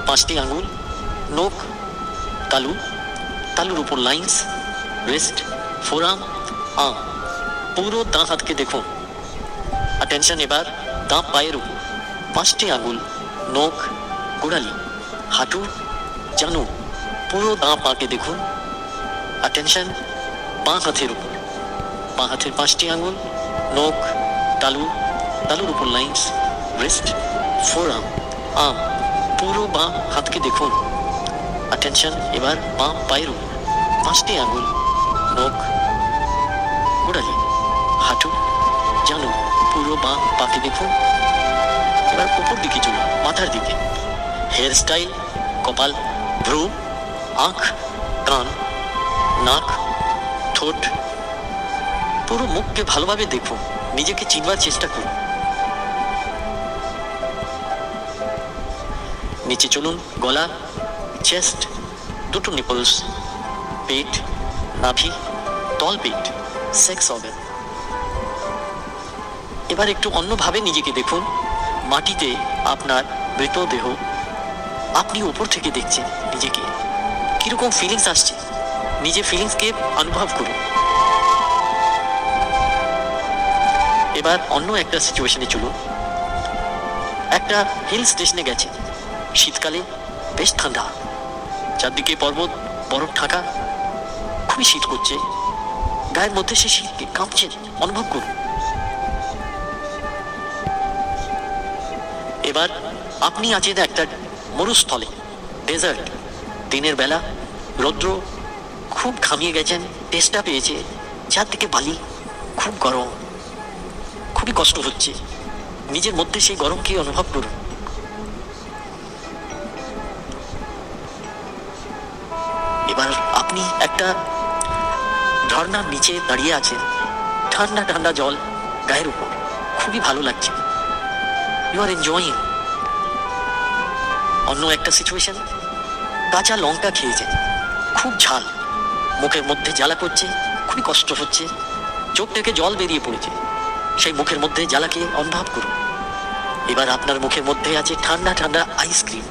5টি আঙ্গুল, নোক, তালু, তালুর উপর লাইন্স, রিস্ট, ফোরাম, আর্ম। পুরো দাঁ হাতকে দেখুন। অ্যাটেনশন এবার দাঁ পায়ের উপর 5টি আঙ্গুল, নোক, গোড়ালি, হাঁটু, জানু। পুরো দাঁ পাকে দেখুন। অ্যাটেনশন বাঁ হাতের উপর, বাঁ হাতের 5টি আঙ্গুল, নোক, তালু, তালুর উপর লাইন্স, রিস্ট, ফোরাম, আর্ম। পুরো বাঁ হাতকে দেখুন। অ্যাটেনশন এবার বাঁ পায়ের উপর 5টি আঙ্গুল, নোক, গোড়ালি, হাঁটু, জানু। পুরো বাঁ পাকে দেখুন। এবার উপর দিকে চলুন, মাথার দিকে। হেয়ার স্টাইল, কপাল, ভ্রু, আঁখ, কান, নাক, ঠোঁট। পুরো মুখকে ভালোভাবে দেখুন, নিজেকে চিনবার চেষ্টা করুন। নিচে চলুন, গলা, চেস্ট, দুটো নিপলস, পেট, নাভি, তল পেট, সেক্স অর্গান। এবার একটু অন্যভাবে নিজেকে দেখুন। মাটিতে আপনার মৃতদেহ, আপনি উপর থেকে দেখছেন নিজেকে। কিরকম ফিলিংস আসছে, নিজের ফিলিংসকে অনুভব করুন। এবার অন্য একটা সিচুয়েশনে চলুন। একটা হিল স্টেশনে গেছে, শীতকালে বেশ ঠান্ডা, চারদিকে পর্বত, বরফ ঢাকা, খুবই শীত করছে। গায়ের মধ্যে সে শীতকে কাঁপছেন, অনুভব করুন। এবার আপনি আছেন একটা মরুস্থলে, ডেজার্ট। দিনের বেলা রৌদ্র, খুব ঘামিয়ে গেছেন, তেষ্টা পেয়েছে, চারদিকে বালি, খুব গরম, খুবই কষ্ট হচ্ছে। নিজের মধ্যে সেই গরমকে অনুভব করুন। এবার আপনি একটা ঝর্ণার নিচে দাঁড়িয়ে আছেন, ঠান্ডা ঠান্ডা জল গায়ের উপর, খুবই ভালো লাগছে। You are enjoying. অন্য একটা সিচুয়েশন, কাঁচা লঙ্কা খেয়েছেন, খুব ঝাল, মুখের মধ্যে জ্বালা করছে, খুবই কষ্ট হচ্ছে, চোখ থেকে জল বেরিয়ে পড়েছে। সেই মুখের মধ্যে জ্বালাকে অনুভব করুন। এবার আপনার মুখের মধ্যে আছে ঠান্ডা ঠান্ডা আইসক্রিম,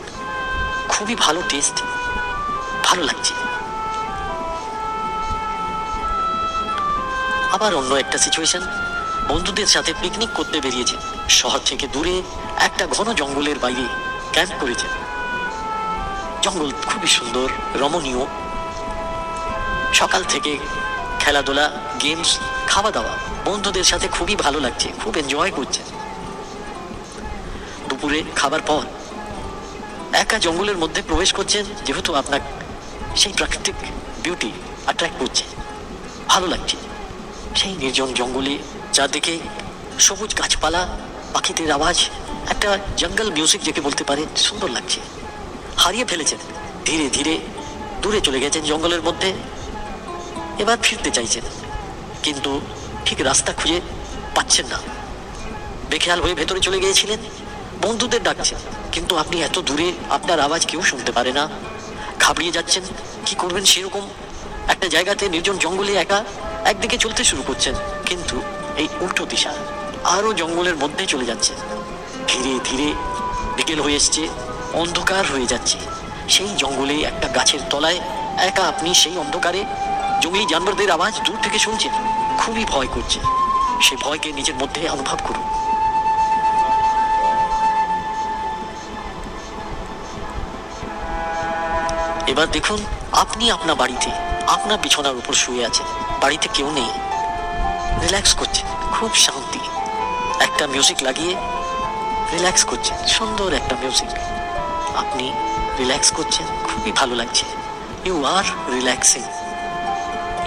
খুবই ভালো টেস্ট, ভালো লাগছে। আবার অন্য একটা সিচুয়েশন, বন্ধুদের সাথে পিকনিক করতে বেরিয়েছেন, শহর থেকে দূরে একটা ঘন জঙ্গলের বাইরে ক্যাম্প করেছেন। জঙ্গল খুবই সুন্দর, রমণীয়। সকাল থেকে খেলাধুলা, গেমস, খাওয়া দাওয়া বন্ধুদের সাথে খুবই ভালো লাগছে, খুব এনজয় করছেন। দুপুরে খাবার পর একা জঙ্গলের মধ্যে প্রবেশ করছেন, যেহেতু আপনার সেই প্রাকৃতিক বিউটি অ্যাট্রাক্ট করছে, ভালো লাগছে। সেই নির্জন জঙ্গলে চারদিকে সবুজ গাছপালা, পাখিদের আওয়াজ, একটা জঙ্গল মিউজিক যাকে বলতে পারেন, সুন্দর লাগছে। হারিয়ে ফেলেছেন, ধীরে ধীরে দূরে চলে গেছেন জঙ্গলের মধ্যে। এবার ফিরতে চাইছেন, কিন্তু ঠিক রাস্তা খুঁজে পাচ্ছেন না। বেখেয়াল হয়ে ভেতরে চলে গিয়েছিলেন, বন্ধুদের ডাকছেন, কিন্তু আপনি এত দূরে, আপনার আওয়াজ কেউ শুনতে পারে না। ঘাবড়িয়ে যাচ্ছেন, কি করবেন সেরকম একটা জায়গাতে, নির্জন জঙ্গলে একা একদিকে চলতে শুরু করছেন, কিন্তু এই উল্টো দিশা, আরো জঙ্গলের মধ্যে চলে যাচ্ছে। ধীরে ধীরে বিকেল হয়ে এসছে, অন্ধকার হয়ে যাচ্ছে। সেই জঙ্গলে একটা গাছের তলায় একা আপনি সেই অন্ধকারে জঙ্গলি জানোয়ারদের আওয়াজ দূর থেকে শুনছেন, খুবই ভয় করছে। সে ভয়কে নিজের মধ্যে অনুভব করুন। এবার দেখুন, আপনি আপনার বাড়িতে, আপনার বিছানার উপর শুয়ে আছেন, বাড়িতে কেউ নেই, রিল্যাক্স করছেন, খুব শান্তি। একটা মিউজিক লাগিয়ে রিল্যাক্স করছেন, সুন্দর একটা মিউজিক, আপনি রিল্যাক্স করছেন, খুবই ভালো লাগছে। You are relaxing,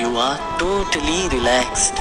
you are totally relaxed.